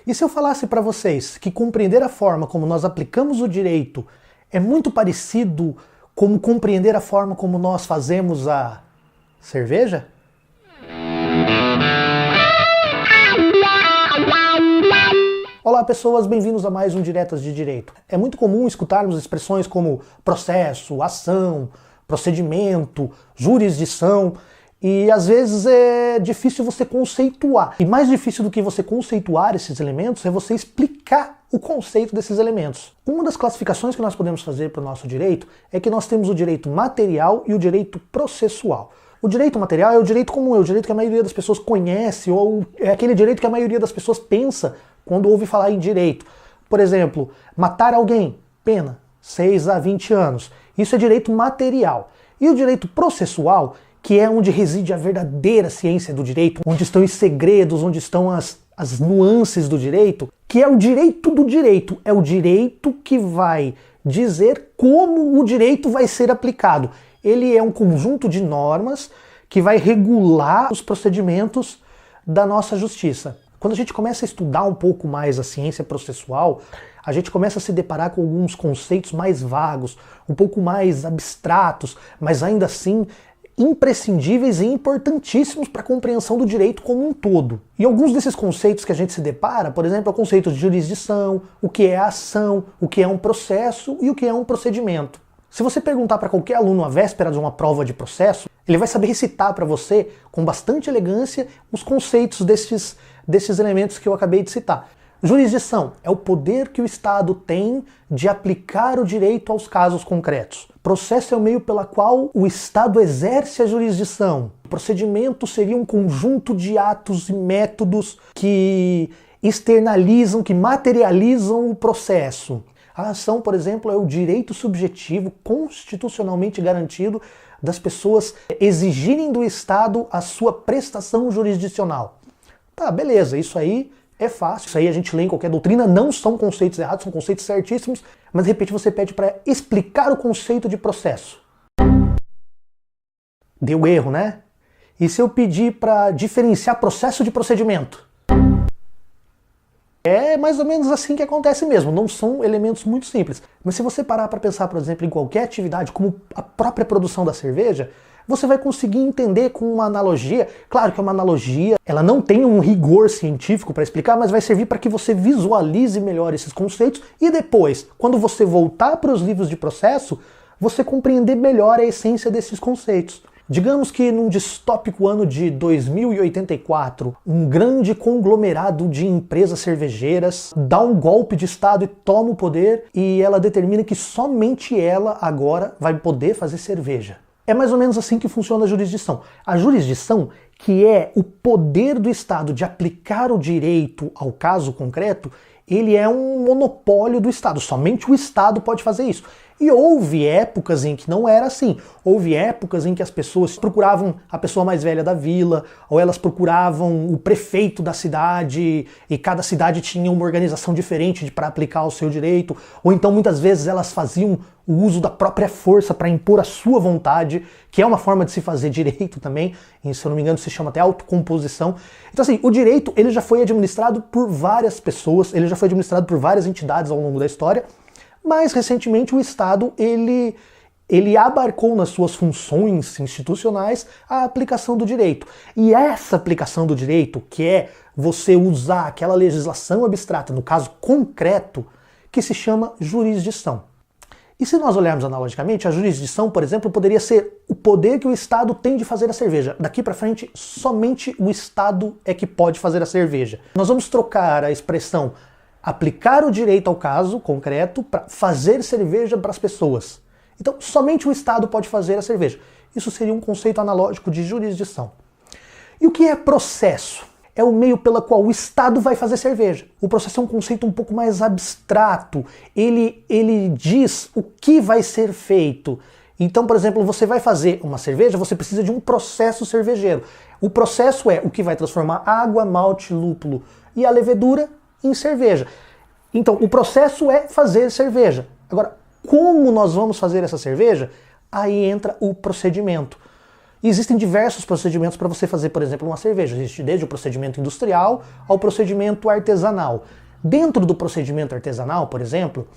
E se eu falasse para vocês que compreender a forma como nós aplicamos o direito é muito parecido como compreender a forma como nós fazemos a cerveja? Olá pessoas, bem-vindos a mais um Diretas de Direito. É muito comum escutarmos expressões como processo, ação, procedimento, jurisdição, e às vezes é difícil você conceituar. E mais difícil do que você conceituar esses elementos é você explicar o conceito desses elementos. Uma das classificações que nós podemos fazer para o nosso direito é que nós temos o direito material e o direito processual. O direito material é o direito comum, é o direito que a maioria das pessoas conhece, ou é aquele direito que a maioria das pessoas pensa quando ouve falar em direito. Por exemplo, matar alguém, pena, 6 a 20 anos. Isso é direito material. E o direito processual, que é onde reside a verdadeira ciência do direito, onde estão os segredos, onde estão as nuances do direito, que é o direito do direito. É o direito que vai dizer como o direito vai ser aplicado. Ele é um conjunto de normas que vai regular os procedimentos da nossa justiça. Quando a gente começa a estudar um pouco mais a ciência processual, a gente começa a se deparar com alguns conceitos mais vagos, um pouco mais abstratos, mas ainda assim imprescindíveis e importantíssimos para a compreensão do direito como um todo. E alguns desses conceitos que a gente se depara, por exemplo, é o conceito de jurisdição, o que é a ação, o que é um processo e o que é um procedimento. Se você perguntar para qualquer aluno à véspera de uma prova de processo, ele vai saber recitar para você, com bastante elegância, os conceitos desses elementos que eu acabei de citar. Jurisdição é o poder que o Estado tem de aplicar o direito aos casos concretos. Processo é o meio pela qual o Estado exerce a jurisdição. O procedimento seria um conjunto de atos e métodos que externalizam, que materializam o processo. A ação, por exemplo, é o direito subjetivo constitucionalmente garantido das pessoas exigirem do Estado a sua prestação jurisdicional. Tá, beleza, isso aí é fácil, isso aí a gente lê em qualquer doutrina, não são conceitos errados, são conceitos certíssimos, mas de repente você pede para explicar o conceito de processo. Deu erro, né? E se eu pedir para diferenciar processo de procedimento? É mais ou menos assim que acontece mesmo, não são elementos muito simples. Mas se você parar para pensar, por exemplo, em qualquer atividade, como a própria produção da cerveja, você vai conseguir entender com uma analogia. Claro que é uma analogia, ela não tem um rigor científico para explicar, mas vai servir para que você visualize melhor esses conceitos e depois, quando você voltar para os livros de processo, você compreender melhor a essência desses conceitos. Digamos que num distópico ano de 2084, um grande conglomerado de empresas cervejeiras dá um golpe de Estado e toma o poder e ela determina que somente ela agora vai poder fazer cerveja. É mais ou menos assim que funciona a jurisdição. A jurisdição, que é o poder do Estado de aplicar o direito ao caso concreto, ele é um monopólio do Estado. Somente o Estado pode fazer isso. E houve épocas em que não era assim. Houve épocas em que as pessoas procuravam a pessoa mais velha da vila, ou elas procuravam o prefeito da cidade, e cada cidade tinha uma organização diferente para aplicar o seu direito, ou então muitas vezes elas faziam o uso da própria força para impor a sua vontade, que é uma forma de se fazer direito também, e, se eu não me engano se chama até autocomposição. Então assim, o direito ele já foi administrado por várias pessoas, ele já foi administrado por várias entidades ao longo da história, mas recentemente o Estado ele abarcou nas suas funções institucionais a aplicação do direito. E essa aplicação do direito, que é você usar aquela legislação abstrata, no caso concreto, que se chama jurisdição. E se nós olharmos analogicamente, a jurisdição, por exemplo, poderia ser o poder que o Estado tem de fazer a cerveja. Daqui para frente, somente o Estado é que pode fazer a cerveja. Nós vamos trocar a expressão aplicar o direito ao caso concreto para fazer cerveja para as pessoas. Então, somente o Estado pode fazer a cerveja. Isso seria um conceito analógico de jurisdição. E o que é processo? É o meio pelo qual o Estado vai fazer cerveja. O processo é um conceito um pouco mais abstrato. Ele diz o que vai ser feito. Então, por exemplo, você vai fazer uma cerveja, você precisa de um processo cervejeiro. O processo é o que vai transformar água, malte, lúpulo e a levedura em cerveja. Então, o processo é fazer cerveja. Agora, como nós vamos fazer essa cerveja? Aí entra o procedimento. E existem diversos procedimentos para você fazer, por exemplo, uma cerveja. Existe desde o procedimento industrial ao procedimento artesanal. Dentro do procedimento artesanal, por exemplo,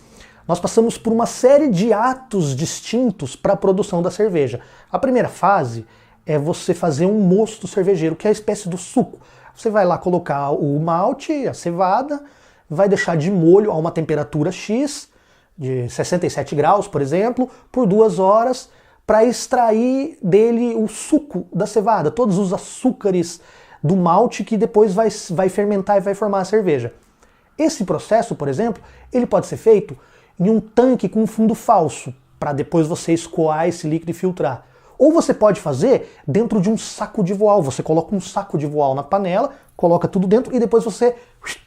nós passamos por uma série de atos distintos para a produção da cerveja. A primeira fase é você fazer um mosto cervejeiro, que é a espécie do suco. Você vai lá colocar o malte, a cevada, vai deixar de molho a uma temperatura X, de 67 graus, por exemplo, por 2 horas, para extrair dele o suco da cevada, todos os açúcares do malte que depois vai fermentar e vai formar a cerveja. Esse processo, por exemplo, ele pode ser feito em um tanque com um fundo falso, para depois você escoar esse líquido e filtrar. Ou você pode fazer dentro de um saco de voal. Você coloca um saco de voal na panela, coloca tudo dentro e depois você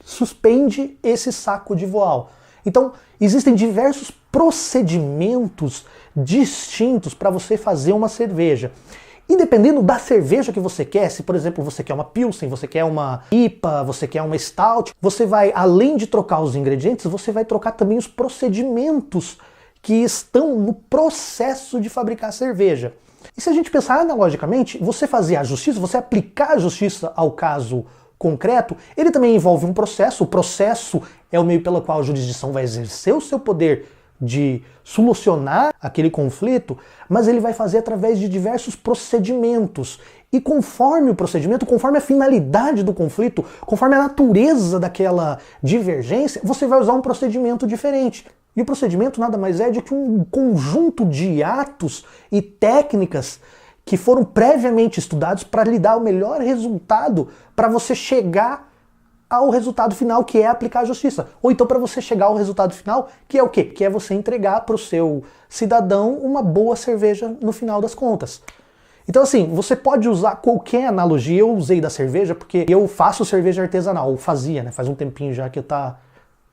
suspende esse saco de voal. Então, existem diversos procedimentos distintos para você fazer uma cerveja. E dependendo da cerveja que você quer, se por exemplo você quer uma Pilsen, você quer uma IPA, você quer uma Stout, você vai, além de trocar os ingredientes, você vai trocar também os procedimentos que estão no processo de fabricar a cerveja. E se a gente pensar analogicamente, você fazer a justiça, você aplicar a justiça ao caso concreto, ele também envolve um processo. O processo é o meio pelo qual a jurisdição vai exercer o seu poder de solucionar aquele conflito, mas ele vai fazer através de diversos procedimentos. E conforme o procedimento, conforme a finalidade do conflito, conforme a natureza daquela divergência, você vai usar um procedimento diferente. E o procedimento nada mais é do que um conjunto de atos e técnicas que foram previamente estudados para lhe dar o melhor resultado para você chegar ao resultado final, que é aplicar a justiça. Ou então para você chegar ao resultado final, que é o quê? Que é você entregar para o seu cidadão uma boa cerveja no final das contas. Então assim, você pode usar qualquer analogia. Eu usei da cerveja porque eu faço cerveja artesanal, ou fazia, né? Faz um tempinho já que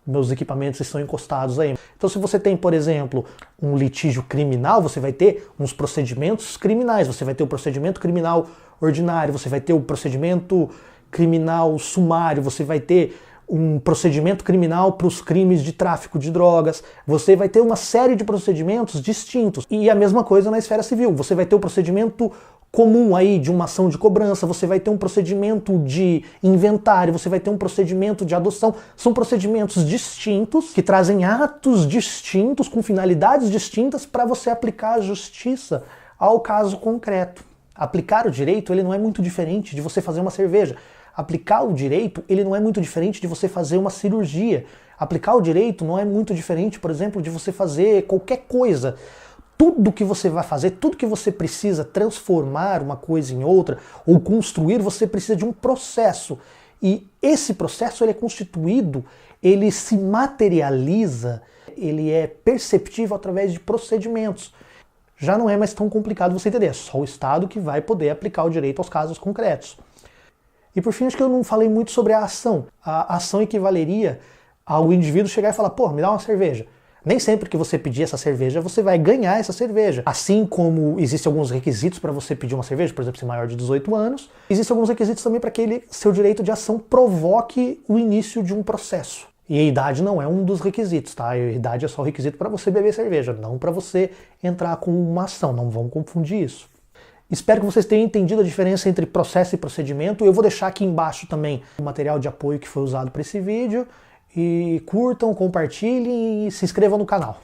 meus equipamentos estão encostados aí. Então se você tem, por exemplo, um litígio criminal, você vai ter uns procedimentos criminais. Você vai ter o procedimento criminal ordinário, você vai ter o procedimento criminal sumário, você vai ter um procedimento criminal para os crimes de tráfico de drogas, você vai ter uma série de procedimentos distintos. E a mesma coisa na esfera civil, você vai ter o procedimento comum aí de uma ação de cobrança, você vai ter um procedimento de inventário, você vai ter um procedimento de adoção. São procedimentos distintos que trazem atos distintos com finalidades distintas para você aplicar a justiça ao caso concreto. Aplicar o direito, ele não é muito diferente de você fazer uma cerveja. Aplicar o direito, ele não é muito diferente de você fazer uma cirurgia. Aplicar o direito não é muito diferente, por exemplo, de você fazer qualquer coisa. Tudo que você vai fazer, tudo que você precisa transformar uma coisa em outra ou construir, você precisa de um processo. E esse processo ele é constituído, ele se materializa, ele é perceptível através de procedimentos. Já não é mais tão complicado você entender, é só o Estado que vai poder aplicar o direito aos casos concretos. E por fim, acho que eu não falei muito sobre a ação. A ação equivaleria ao indivíduo chegar e falar, pô, me dá uma cerveja. Nem sempre que você pedir essa cerveja, você vai ganhar essa cerveja. Assim como existem alguns requisitos para você pedir uma cerveja, por exemplo, ser maior de 18 anos, existem alguns requisitos também para que seu direito de ação provoque o início de um processo. E a idade não é um dos requisitos, tá? A idade é só o requisito para você beber cerveja, não para você entrar com uma ação. Não vamos confundir isso. Espero que vocês tenham entendido a diferença entre processo e procedimento. Eu vou deixar aqui embaixo também o material de apoio que foi usado para esse vídeo. E curtam, compartilhem e se inscrevam no canal.